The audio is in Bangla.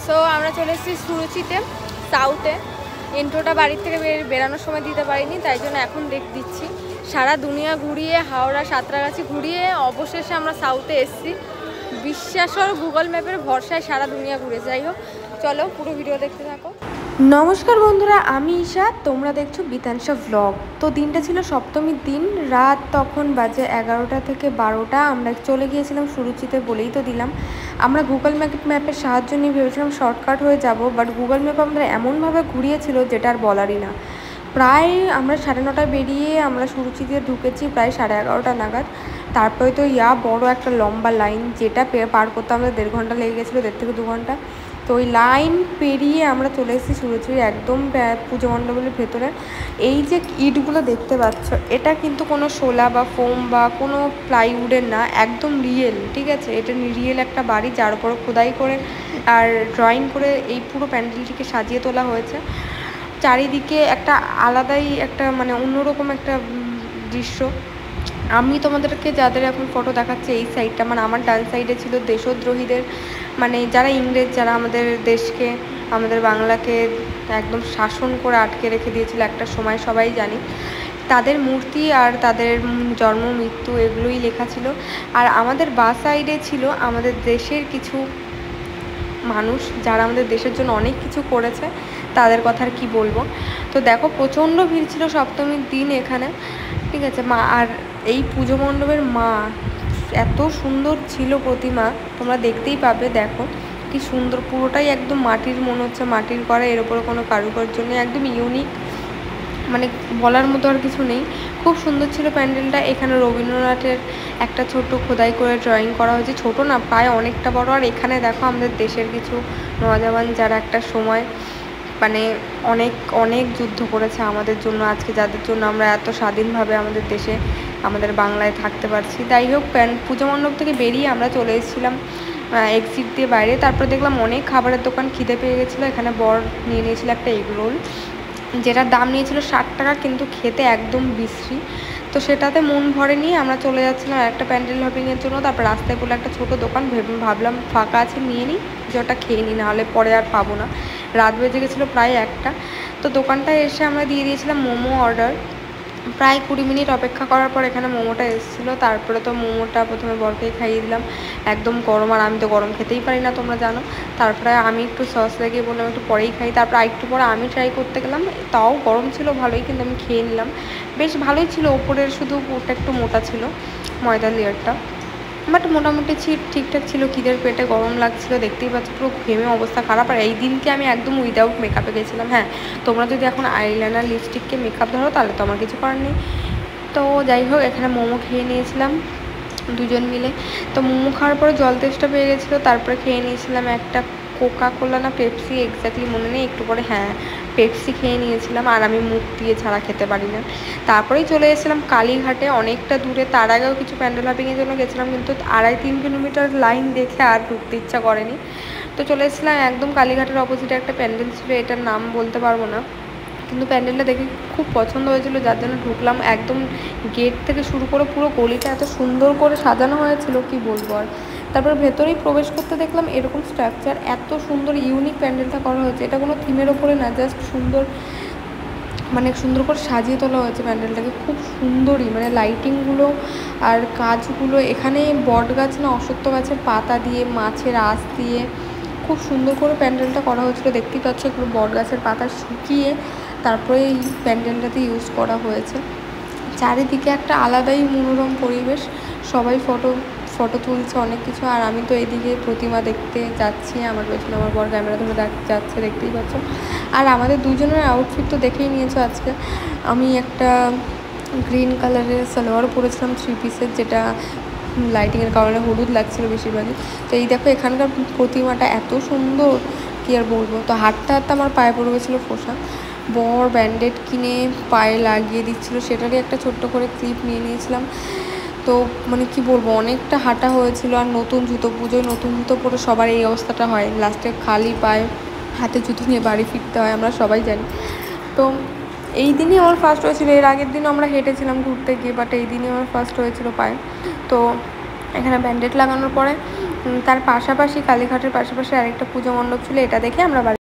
সো আমরা চলে এসেছি সুরুচিতে, সাউথে। ইন্ট্রোটা বাড়ির থেকে বেরানোর সময় দিতে পারিনি, তাই জন্য এখন দিচ্ছি। সারা দুনিয়া ঘুরিয়ে, হাওড়া সাঁতরাগাছি ঘুরিয়ে অবশেষে আমরা সাউথে এসেছি। বিশ্বাস করো, গুগল ম্যাপের ভরসায় সারা দুনিয়া ঘুরে। যাই হোক, চলো পুরো ভিডিও দেখতে থাকো। নমস্কার বন্ধুরা, আমি ঈশা, তোমরা দেখছো বিতানসা ভ্লগ। তো দিনটা ছিল সপ্তমীর দিন, রাত তখন বাজে 11টা থেকে 12টা। আমরা চলে গিয়েছিলাম সুরুচিতে, বলেই তো দিলাম। আমরা গুগল ম্যাপের সাহায্য নিয়ে ভেবেছিলাম শর্টকাট হয়ে যাব, বাট গুগল ম্যাপ আমাদের এমনভাবে ঘুরিয়েছিল যেটা আর বলারই না। প্রায় আমরা 9:30টায় বেরিয়ে আমরা সুরুচিতে ঢুকেছি প্রায় 11:30 নাগাদ। তারপরে তো বড় একটা লম্বা লাইন, যেটা পার করতে আমাদের 1.5 ঘন্টা লেগে গেছিলো, 1.5 থেকে 2 ঘন্টা। তো ওই লাইন পেরিয়ে আমরা চলে এসেছি সুরুচির একদম পুজো মণ্ডপের ভেতরে। এই যে ইটগুলো দেখতে পাচ্ছ, এটা কিন্তু কোনো শোলা বা ফোম বা কোনো প্লাইউডের না, একদম রিয়েল, ঠিক আছে? এটা রিয়েল একটা বাড়ি, যার উপর খোদাই করে আর ড্রয়িং করে এই পুরো প্যান্ডেলটিকে সাজিয়ে তোলা হয়েছে। চারিদিকে একটা আলাদাই একটা মানে অন্যরকম একটা দৃশ্য। আমি তোমাদেরকে যাদের এখন ফটো দেখাচ্ছি, এই সাইডটা মানে আমার ডান সাইডে ছিল দেশদ্রোহীদের, মানে যারা ইংরেজ, যারা আমাদের দেশকে, আমাদের বাংলাকে একদম শাসন করে আটকে রেখে দিয়েছিল একটা সময়, সবাই জানি। তাদের মূর্তি আর তাদের জন্ম মৃত্যু এগুলোই লেখা ছিল। আর আমাদের বাঁ সাইডে ছিল আমাদের দেশের কিছু মানুষ, যারা আমাদের দেশের জন্য অনেক কিছু করেছে, তাদের কথা আর কী বলবো। তো দেখো, প্রচণ্ড ভিড় ছিল সপ্তমীর দিন এখানে, ঠিক আছে? মা আর এই পুজো মণ্ডপের মা এত সুন্দর ছিল প্রতিমা, তোমরা দেখতেই পাবে। দেখো কি সুন্দর, পুরোটাই একদম মাটির, মনে হচ্ছে মাটির করা, এর ওপরে কোনো কারুকার্য নেই, একদম ইউনিক, মানে বলার মতো আর কিছু নেই। খুব সুন্দর ছিল প্যান্ডেলটা। এখানে রবীন্দ্রনাথের একটা ছোট্ট খোদাই করে ড্রয়িং করা হয়েছে, ছোট না, প্রায় অনেকটা বড়। আর এখানে দেখো আমাদের দেশের কিছু নওজওয়ান, যারা একটা সময় মানে অনেক অনেক যুদ্ধ করেছে আমাদের জন্য, আজকে যাদের জন্য আমরা এত স্বাধীনভাবে আমাদের দেশে, আমাদের বাংলায় থাকতে পারছি। যাই হোক, পুজো মণ্ডপ থেকে বেরিয়ে আমরা চলে এসেছিলাম এক্সিট দিয়ে বাইরে। তারপর দেখলাম অনেক খাবারের দোকান, খিদে পেয়ে গেছিলো। এখানে বর নিয়ে নিয়েছিল একটা এগ রোল, যেটার দাম নিয়েছিল 60 টাকা, কিন্তু খেতে একদম বিশ্রী। তো সেটাতে মন ভরে নিয়ে আমরা চলে যাচ্ছিলাম একটা প্যান্ডেল হপিংয়ের জন্য। তারপর রাস্তায় বলে একটা ছোটো দোকান, ভাবলাম ফাঁকা আছে, নিয়ে নিই, যে ওটা খেয়ে নিই, নাহলে পরে আর পাবো না। রাত বেজে গেছিলো প্রায় 1টা। তো দোকানটায় এসে আমরা দিয়ে দিয়েছিলাম মোমো অর্ডার। প্রায় 20 মিনিট অপেক্ষা করার পর এখানে মোমোটা এসেছিলো। তারপরে তো মোমোটা প্রথমে বরকেই খাইয়ে দিলাম, একদম গরম, আর আমি তো গরম খেতেই পারি না, তোমরা জানো। তারপরে আমি একটু সস লাগিয়ে বললাম একটু পরেই খাই। তারপর একটু পরে আমি ট্রাই করতে গেলাম, তাও গরম ছিল ভালোই, কিন্তু আমি খেয়ে নিলাম। বেশ ভালোই ছিল, ওপরের শুধু ওটা একটু মোটা ছিল, ময়দার লেয়ারটা, বাট মোটামুটি ঠিকঠাক ছিল। খিদের পেটে গরম লাগছিল, দেখতেই পাচ্ছ পুরো ঘেমে অবস্থা খারাপ। আর এই দিনকে আমি একদম উইদাউট মেকআপে গেছিলাম। হ্যাঁ, তোমরা যদি এখন আইলাইনার লিপস্টিককে মেকআপ ধরো, তাহলে তো আমার কিছু করার নেই। তো যাই হোক, এখানে মোমো খেয়ে নিয়েছিলাম দুজন মিলে। তো মোমো খাওয়ার পরে জল তেষ্টা পেয়ে গেছিলো, তারপরে খেয়ে নিয়েছিলাম একটা কোকা কোলা না পেপসি, এক্স্যাক্টলি মনে নেই, একটু পরে, হ্যাঁ পেপসি খেয়ে নিয়েছিলাম। আর আমি মুখ দিয়ে ছাড়া খেতে পারি না। তারপরেই চলে এসেছিলাম কালীঘাটে, অনেকটা দূরে। তার আগেও কিছু প্যান্ডেল হপিংয়ের জন্য গেছিলাম, কিন্তু 2.5-3 কিলোমিটার লাইন দেখে আর ঢুকতে ইচ্ছা করেনি। তো চলে এসেছিলাম একদম কালীঘাটের অপোজিটে একটা প্যান্ডেল ছিল, এটার নাম বলতে পারবো না, কিন্তু প্যান্ডেলটা দেখে খুব পছন্দ হয়েছিল, যার জন্য ঢুকলাম। একদম গেট থেকে শুরু করে পুরো গলিটা এত সুন্দর করে সাজানো হয়েছিল, কি বলবো আর। তারপর ভেতরেই প্রবেশ করতে দেখলাম এরকম স্ট্রাকচার, এত সুন্দর ইউনিক প্যান্ডেলটা করা হয়েছে। এটা কোনো থিমের ওপরে না, জাস্ট সুন্দর, মানে সুন্দর করে সাজিয়ে তোলা হয়েছে প্যান্ডেলটাকে, খুব সুন্দরই, মানে লাইটিংগুলো আর কাজগুলো। এখানে বট গাছ না অশ্বত্থ গাছের পাতা দিয়ে, মাছের আঁশ দিয়ে খুব সুন্দর করে প্যান্ডেলটা করা হয়েছিল। দেখতেই পাচ্ছ, এগুলো বট গাছের পাতা শুকিয়ে তারপরে এই প্যান্ডেলটাতে ইউজ করা হয়েছে। চারিদিকে একটা আলাদাই মনোরম পরিবেশ, সবাই ফটো তুলছে, অনেক কিছু। আর আমি তো এদিকে প্রতিমা দেখতে যাচ্ছি, আমার পেছনে আমার বর ক্যামেরা ধরে যাচ্ছে, দেখতেই পাচ্ছ। আর আমাদের দুজনের আউটফিট তো দেখেই নিয়েছো আজকে। আমি একটা গ্রিন কালারের সালোয়ার পরেছিলাম 3 পিসের, যেটা লাইটিংয়ের কারণে হলুদ লাগছিল বেশিরভাগই। তো এই দেখো, এখানকার প্রতিমাটা এত সুন্দর, কী আর বলবো। তো হাঁটতে হাঁটতে আমার পায়ে পড়ে গেছিলো ফোসা, বর ব্যান্ডেড কিনে পায়ে লাগিয়ে দিচ্ছিলো, সেটারই একটা ছোট্ট করে ক্লিপ নিয়ে নিয়েছিলাম। তো মানে কি বলবো, অনেকটা হাঁটা হয়েছিল। আর নতুন জুতো, পুজোয় নতুন জুতো পরে সবার এই অবস্থাটা হয়, লাস্টে খালি পায়ে হাতে জুতো নিয়ে বাড়ি ফিরতে হয়, আমরা সবাই জানি। তো এই দিনই আমার ফার্স্ট হয়েছিল, এর আগের দিনও আমরা হেঁটেছিলাম ঘুরতে গিয়ে, বাট এই দিনই আমার ফার্স্ট হয়েছিল পায়ে। তো এখানে ব্যান্ডেড লাগানোর পরে তার পাশাপাশি কালীঘাটের পাশাপাশি আরেকটা পুজো মণ্ডপ ছিল, এটা দেখে আমরা বাড়ি